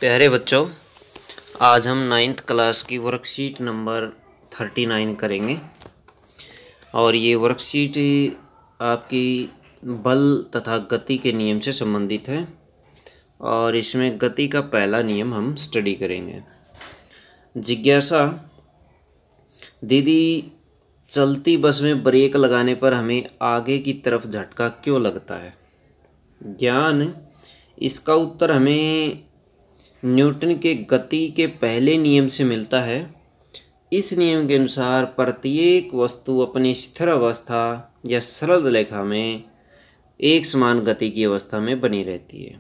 प्यारे बच्चों, आज हम 9th क्लास की वर्कशीट नंबर 39 करेंगे। और ये वर्कशीट आपकी बल तथा गति के नियम से संबंधित है। और इसमें गति का पहला नियम हम स्टडी करेंगे। जिज्ञासा: दीदी, चलती बस में ब्रेक लगाने पर हमें आगे की तरफ झटका क्यों लगता है? ज्ञान: इसका उत्तर हमें न्यूटन के गति के पहले नियम से मिलता है। इस नियम के अनुसार प्रत्येक वस्तु अपनी स्थिर अवस्था या सरल रेखा में एक समान गति की अवस्था में बनी रहती है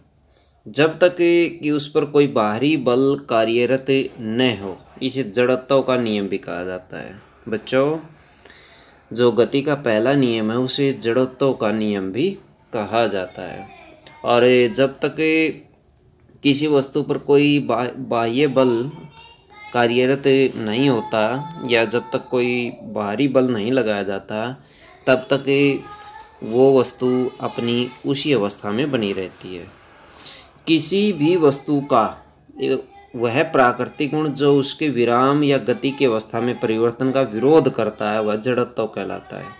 जब तक कि उस पर कोई बाहरी बल कार्यरत न हो। इसे जड़त्व का नियम भी कहा जाता है। बच्चों, जो गति का पहला नियम है उसे जड़त्व का नियम भी कहा जाता है। और जब तक किसी वस्तु पर कोई बाह्य बल कार्यरत नहीं होता या जब तक कोई बाहरी बल नहीं लगाया जाता तब तक वो वस्तु अपनी उसी अवस्था में बनी रहती है। किसी भी वस्तु का वह प्राकृतिक गुण जो उसके विराम या गति की अवस्था में परिवर्तन का विरोध करता है वह जड़त्व कहलाता है।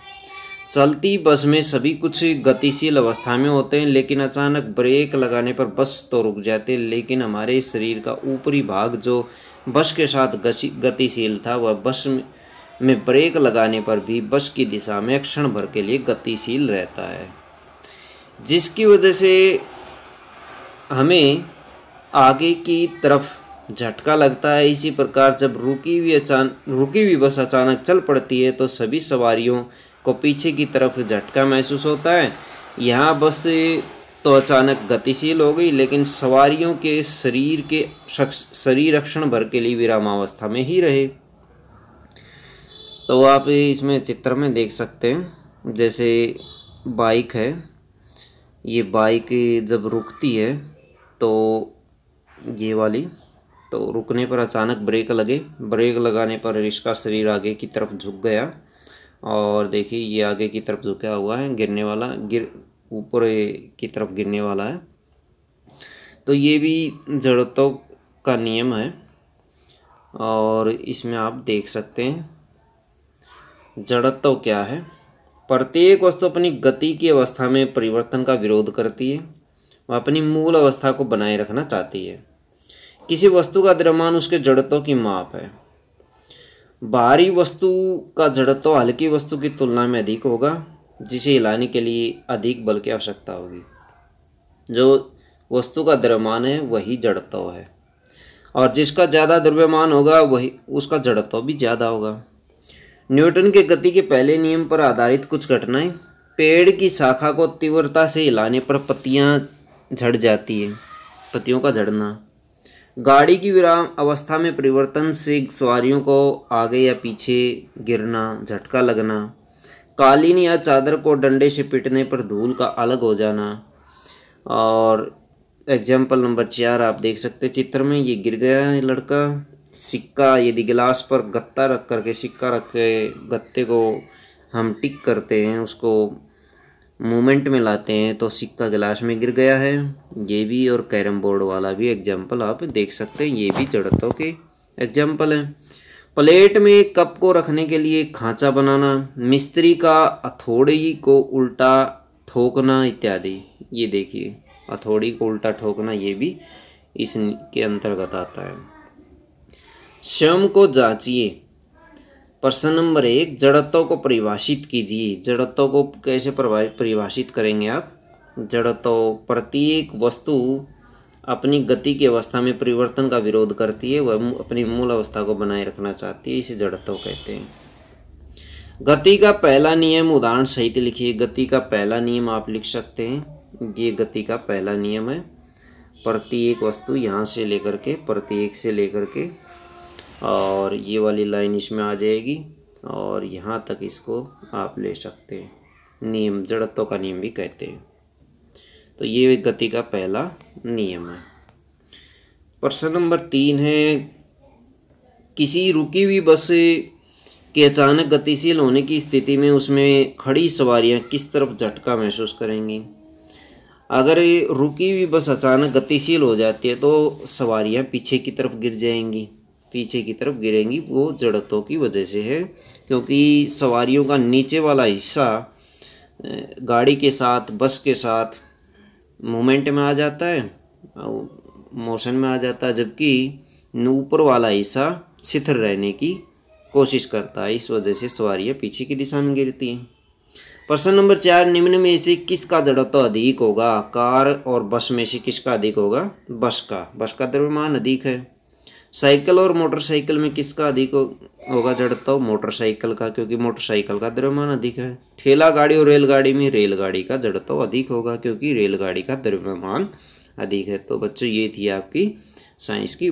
चलती बस में सभी कुछ गतिशील अवस्था में होते हैं, लेकिन अचानक ब्रेक लगाने पर बस तो रुक जाती है, लेकिन हमारे शरीर का ऊपरी भाग जो बस के साथ गतिशील था वह बस में ब्रेक लगाने पर भी बस की दिशा में क्षण भर के लिए गतिशील रहता है, जिसकी वजह से हमें आगे की तरफ झटका लगता है। इसी प्रकार जब रुकी हुई बस अचानक चल पड़ती है तो सभी सवारियों को पीछे की तरफ झटका महसूस होता है। यहाँ बस तो अचानक गतिशील हो गई, लेकिन सवारियों के शरीर क्षण भर के लिए विरामावस्था में ही रहे। तो आप इसमें चित्र में देख सकते हैं, जैसे बाइक है, ये बाइक जब रुकती है तो ये वाली, तो रुकने पर अचानक ब्रेक लगाने पर इसका शरीर आगे की तरफ झुक गया। और देखिए ये आगे की तरफ झुका हुआ है, ऊपर की तरफ गिरने वाला है। तो ये भी जड़त्व का नियम है। और इसमें आप देख सकते हैं जड़त्व क्या है। प्रत्येक वस्तु अपनी गति की अवस्था में परिवर्तन का विरोध करती है, वह अपनी मूल अवस्था को बनाए रखना चाहती है। किसी वस्तु का द्रव्यमान उसके जड़त्व की माप है। भारी वस्तु का जड़त्व हल्की वस्तु की तुलना में अधिक होगा, जिसे हिलाने के लिए अधिक बल की आवश्यकता होगी। जो वस्तु का द्रव्यमान है वही जड़त्व है, और जिसका ज़्यादा द्रव्यमान होगा वही उसका जड़त्व भी ज़्यादा होगा। न्यूटन के गति के पहले नियम पर आधारित कुछ घटनाएं: पेड़ की शाखा को तीव्रता से हिलाने पर पत्तियां झड़ जाती है, पत्तियों का झड़ना। गाड़ी की विराम अवस्था में परिवर्तन से सवारियों को आगे या पीछे गिरना, झटका लगना। कालीन या चादर को डंडे से पीटने पर धूल का अलग हो जाना। और एग्जाम्पल नंबर 4 आप देख सकते हैं चित्र में, ये गिर गया है लड़का। सिक्का, यदि गिलास पर गत्ता रख करके सिक्का रख के गत्ते को हम टिक करते हैं, उसको मूवमेंट में लाते हैं तो सिक्का गिलास में गिर गया है, ये भी। और कैरम बोर्ड वाला भी एग्जाम्पल आप देख सकते हैं, ये भी जड़त्व के एग्जाम्पल हैं। प्लेट में कप को रखने के लिए खांचा बनाना, मिस्त्री का हथौड़ी को उल्टा ठोकना इत्यादि। ये देखिए हथौड़ी को उल्टा ठोकना, ये भी इसके अंतर्गत आता है। स्वयं को जांचिए। प्रश्न नंबर 1, जड़त्व को परिभाषित कीजिए। जड़त्व को कैसे परिभाषित करेंगे आप? जड़त्व: प्रत्येक वस्तु अपनी गति की अवस्था में परिवर्तन का विरोध करती है, वह अपनी मूल अवस्था को बनाए रखना चाहती है, इसे जड़त्व कहते हैं। गति का पहला नियम उदाहरण सहित लिखिए। गति का पहला नियम आप लिख सकते हैं, ये गति का पहला नियम है। प्रत्येक वस्तु यहाँ से लेकर के, प्रत्येक से लेकर के, और ये वाली लाइन इसमें आ जाएगी और यहाँ तक इसको आप ले सकते हैं। नियम जड़त्व का नियम भी कहते हैं। तो ये गति का पहला नियम है। प्रश्न नंबर 3 है, किसी रुकी हुई बस के अचानक गतिशील होने की स्थिति में उसमें खड़ी सवारियाँ किस तरफ झटका महसूस करेंगी? अगर ये रुकी हुई बस अचानक गतिशील हो जाती है तो सवारियां पीछे की तरफ गिर जाएंगी, पीछे की तरफ गिरेंगी। वो जड़त्व की वजह से है, क्योंकि सवारियों का नीचे वाला हिस्सा गाड़ी के साथ, बस के साथ मूवमेंट में आ जाता है, मोशन में आ जाता है, जबकि ऊपर वाला हिस्सा स्थिर रहने की कोशिश करता है। इस वजह से सवारियाँ पीछे की दिशा में गिरती हैं। प्रश्न नंबर 4, निम्न में से किसका जड़त्व अधिक होगा? कार और बस में से किसका अधिक होगा? बस का द्रव्यमान अधिक है। साइकिल और मोटरसाइकिल में किसका अधिक होगा जड़त्व? मोटरसाइकिल का, क्योंकि मोटरसाइकिल का द्रव्यमान अधिक है। ठेला गाड़ी और रेलगाड़ी में रेलगाड़ी का जड़त्व अधिक होगा, क्योंकि रेलगाड़ी का द्रव्यमान अधिक है। तो बच्चों ये थी आपकी साइंस की